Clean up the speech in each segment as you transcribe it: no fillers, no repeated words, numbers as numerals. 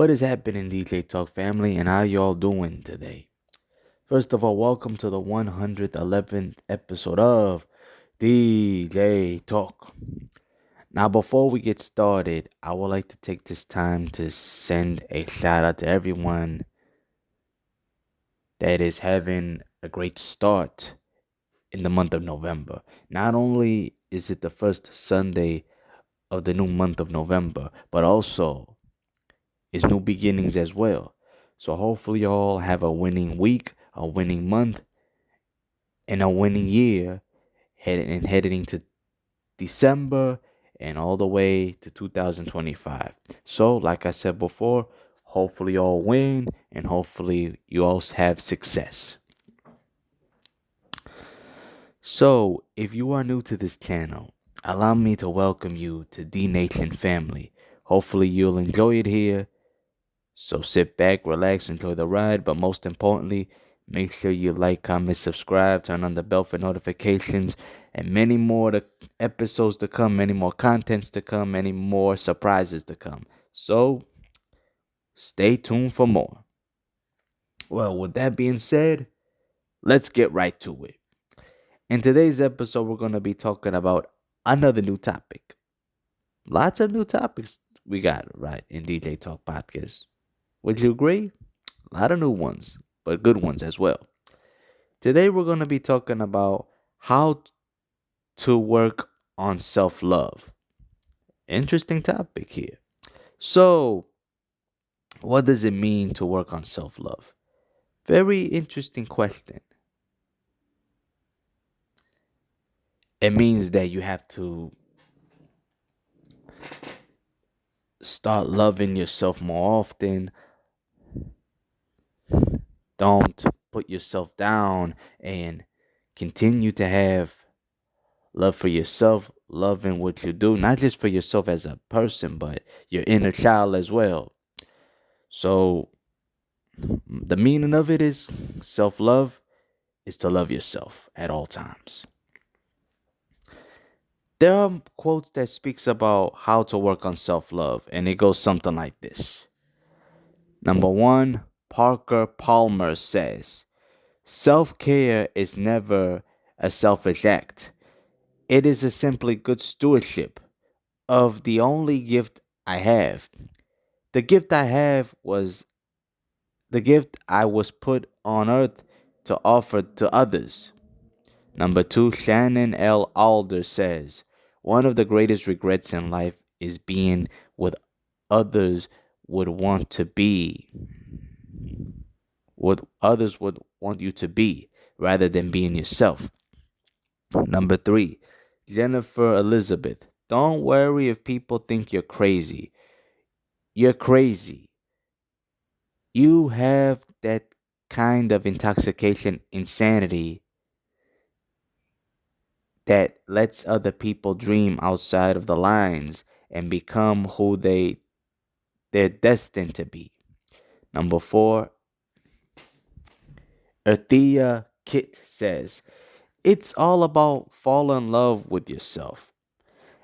What is happening, DJ Talk family, and how y'all doing today? First of all, welcome to the 111th episode of DJ Talk. Now, before we get started, I would like to take this time to send a shout out to everyone that is having a great start in the month of November. Not only is it the first Sunday of the new month of November, but also it's new beginnings as well. So hopefully y'all have a winning week, a winning month, and a winning year heading into December and all the way to 2025. So like I said before, hopefully y'all win and hopefully you all have success. So if you are new to this channel, allow me to welcome you to D Nation family. Hopefully you'll enjoy it here. So sit back, relax, enjoy the ride, but most importantly, make sure you like, comment, subscribe, turn on the bell for notifications, and many more episodes to come, many more contents to come, many more surprises to come. So stay tuned for more. Well, with that being said, let's get right to it. In today's episode, we're going to be talking about another new topic. Lots of new topics we got, right, in DJ Talk Podcast. Would you agree? A lot of new ones, but good ones as well. Today we're going to be talking about how to work on self-love. Interesting topic here. So, what does it mean to work on self-love? Very interesting question. It means that you have to start loving yourself more often. Don't put yourself down and continue to have love for yourself, loving what you do, not just for yourself as a person, but your inner child as well. So, the meaning of it is self love is to love yourself at all times. There are quotes that speaks about how to work on self love, and it goes something like this. Number one, Parker Palmer says, self care is never a selfish act. It is a simply good stewardship of the only gift I have. The gift I have was the gift I was put on earth to offer to others. Number two, Shannon L. Alder says, one of the greatest regrets in life is being what others would want to be, what others would want you to be, rather than being yourself. Number three, Jennifer Elizabeth, don't worry if people think you're crazy. You're crazy. You have that kind of intoxication, insanity that lets other people dream outside of the lines and become who they're destined to be. Number four, Earthia Kitt says, it's all about falling in love with yourself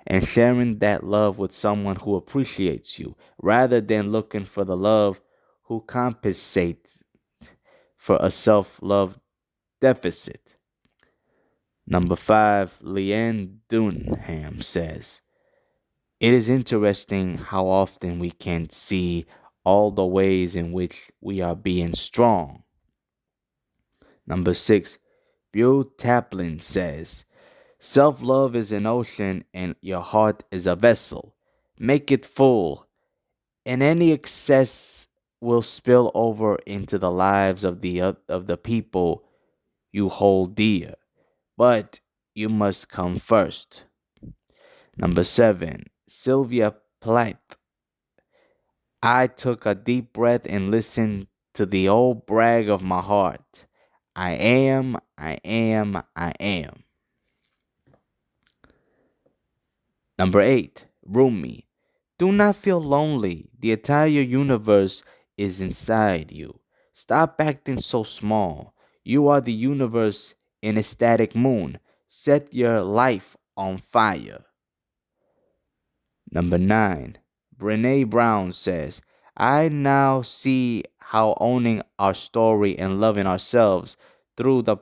and sharing that love with someone who appreciates you rather than looking for the love who compensates for a self-love deficit. Number five, Leanne Dunham says, it is interesting how often we can see all the ways in which we are being strong. Number six, Bill Taplin says, self love is an ocean and your heart is a vessel. Make it full, and any excess will spill over into the lives of the people you hold dear. But you must come first. Number seven, Sylvia Plath. I took a deep breath and listened to the old brag of my heart. I am, I am, I am. Number eight, Rumi. Do not feel lonely. The entire universe is inside you. Stop acting so small. You are the universe in a static moon. Set your life on fire. Number nine, Brene Brown says, I now see how owning our story and loving ourselves through the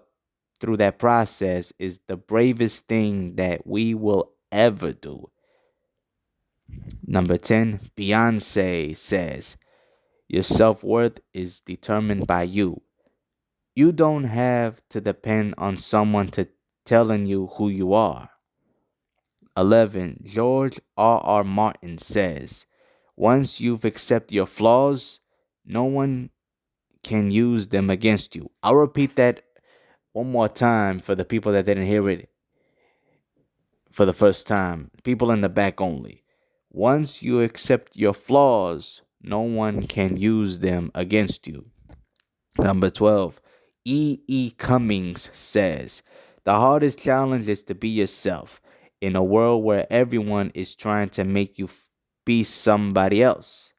through that process is the bravest thing that we will ever do. Number 10, Beyonce says, your self-worth is determined by you. You don't have to depend on someone to telling you who you are. 11. George R. Martin says, once you've accepted your flaws, no one can use them against you. I'll repeat that one more time for the people that didn't hear it for the first time. People in the back only. Once you accept your flaws, no one can use them against you. Number 12. E. Cummings says, the hardest challenge is to be yourself in a world where everyone is trying to make you be somebody else.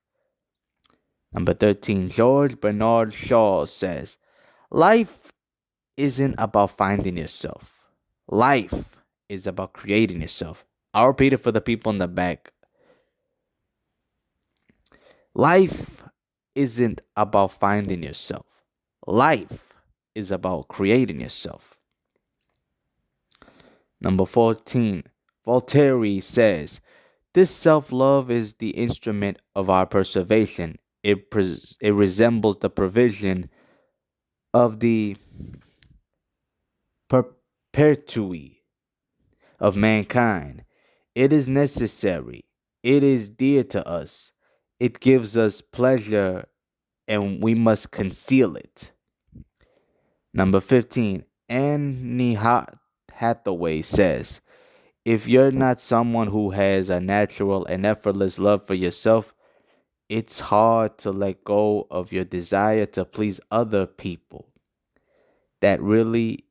Number 13. George Bernard Shaw says, life isn't about finding yourself. Life is about creating yourself. I'll repeat it for the people in the back. Life isn't about finding yourself. Life is about creating yourself. Number 14. Voltaire says, this self-love is the instrument of our preservation. It resembles the provision of the perpetuity of mankind. It is necessary. It is dear to us. It gives us pleasure and we must conceal it. Number 15. Annie Hathaway says, if you're not someone who has a natural and effortless love for yourself, it's hard to let go of your desire to please other people. That's really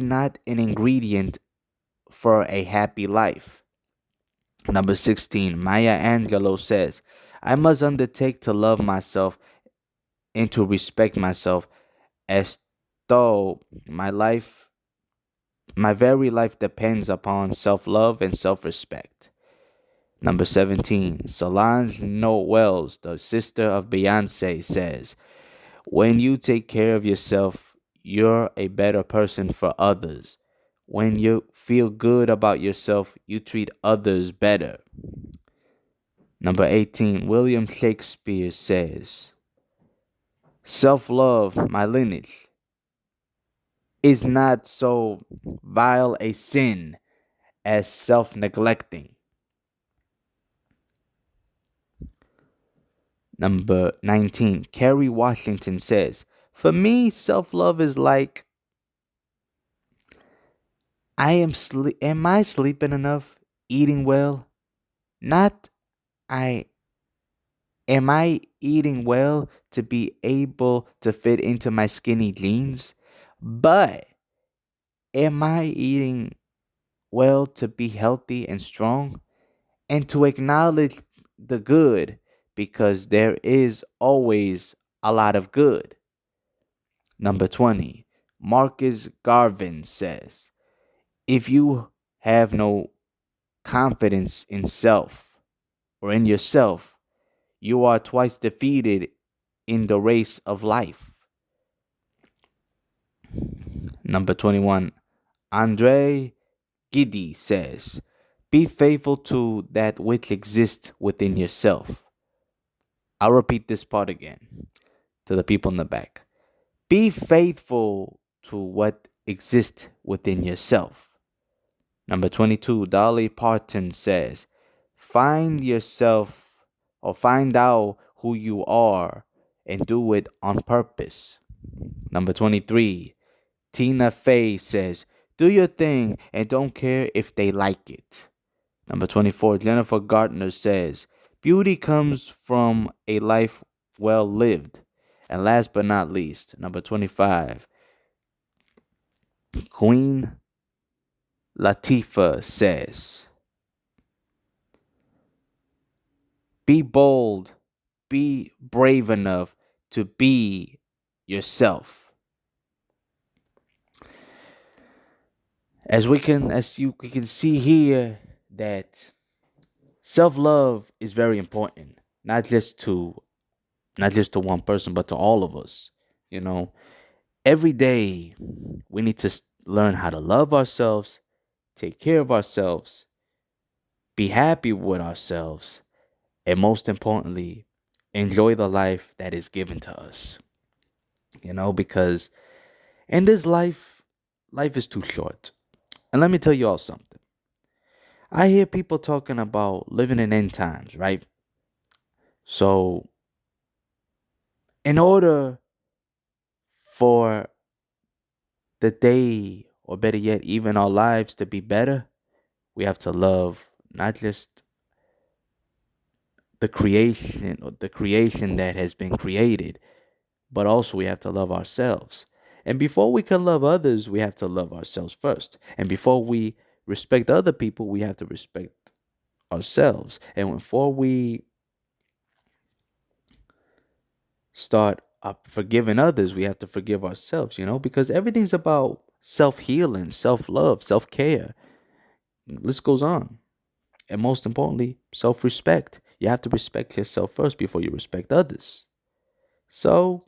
not an ingredient for a happy life. Number 16, Maya Angelou says, I must undertake to love myself and to respect myself as though my very life depends upon self-love and self-respect. Number 17, Solange Knowles, the sister of Beyonce, says, when you take care of yourself, you're a better person for others. When you feel good about yourself, you treat others better. Number 18, William Shakespeare says, self-love, my lineage, is not so vile a sin as self-neglecting. Number 19, Kerry Washington says, for me, self-love is like, am I sleeping enough, eating well? Not I am I eating well to be able to fit into my skinny jeans? But am I eating well to be healthy and strong? And to acknowledge the good because there is always a lot of good. Number 20, Marcus Garvin says, if you have no confidence in self or in yourself, you are twice defeated in the race of life. Number 21, Andre Gide says, be faithful to that which exists within yourself. I'll repeat this part again to the people in the back. Be faithful to what exists within yourself. Number 22, Dolly Parton says, find yourself or find out who you are and do it on purpose. Number 23, Tina Fey says, do your thing and don't care if they like it. Number 24, Jennifer Garner says, beauty comes from a life well lived. And last but not least, number 25, Queen Latifah says, be bold, be brave enough to be yourself. As we can see here that self-love is very important. not just to not just to one person, but to all of us. You know, every day we need to learn how to love ourselves, take care of ourselves, be happy with ourselves, and most importantly, enjoy the life that is given to us. Because in this life, life is too short. And let me tell you all something. I hear people talking about living in end times, right? So, in order for the day, or better yet, even our lives to be better, we have to love not just the creation that has been created, but also we have to love ourselves. And before we can love others, we have to love ourselves first. And before we respect other people, we have to respect ourselves. And before we start forgiving others, we have to forgive ourselves, because everything's about self healing, self love, self care. List goes on. And most importantly, self respect. You have to respect yourself first before you respect others. So,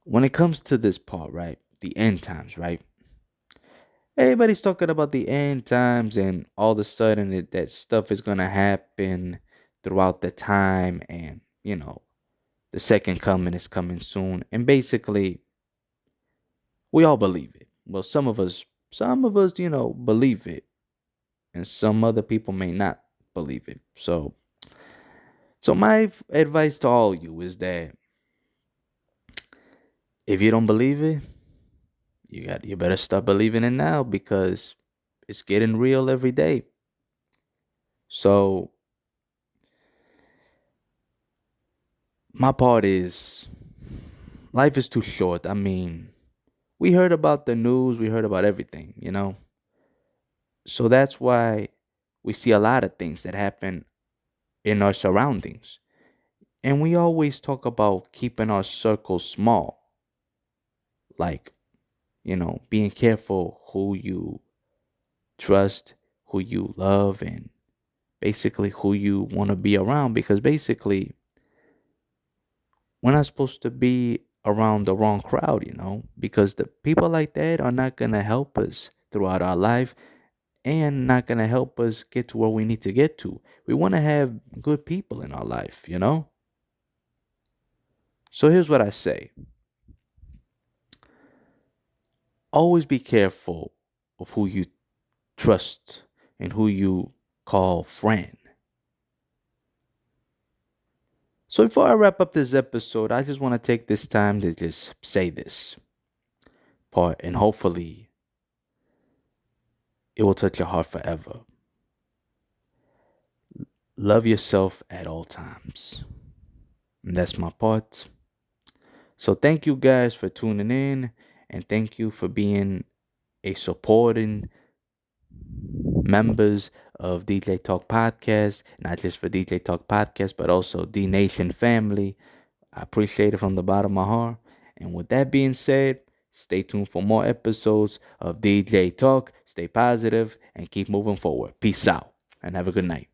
when it comes to this part, right? The end times, right? Everybody's talking about the end times, and all of a sudden that stuff is going to happen throughout the time, and, the second coming is coming soon. And basically, we all believe it. Well, some of us, believe it, and some other people may not believe it. So my advice to all you is that if you don't believe it, you better start believing it now, because it's getting real every day. So my part is, life is too short. I mean, we heard about the news, we heard about everything. So that's why we see a lot of things that happen in our surroundings. And we always talk about keeping our circle small, like, being careful who you trust, who you love, and basically who you want to be around, because basically we're not supposed to be around the wrong crowd, because the people like that are not going to help us throughout our life, and not going to help us get to where we need to get to. We want to have good people in our life. So here's what I say: always be careful of who you trust and who you call friend. So before I wrap up this episode, I just want to take this time to just say this part, and hopefully it will touch your heart forever. Love yourself at all times. And that's my part. So thank you guys for tuning in, and thank you for being a supporting members of DJ Talk Podcast, not just for DJ Talk Podcast, but also D Nation family. I appreciate it from the bottom of my heart. And with that being said, stay tuned for more episodes of DJ Talk. Stay positive and keep moving forward. Peace out and have a good night.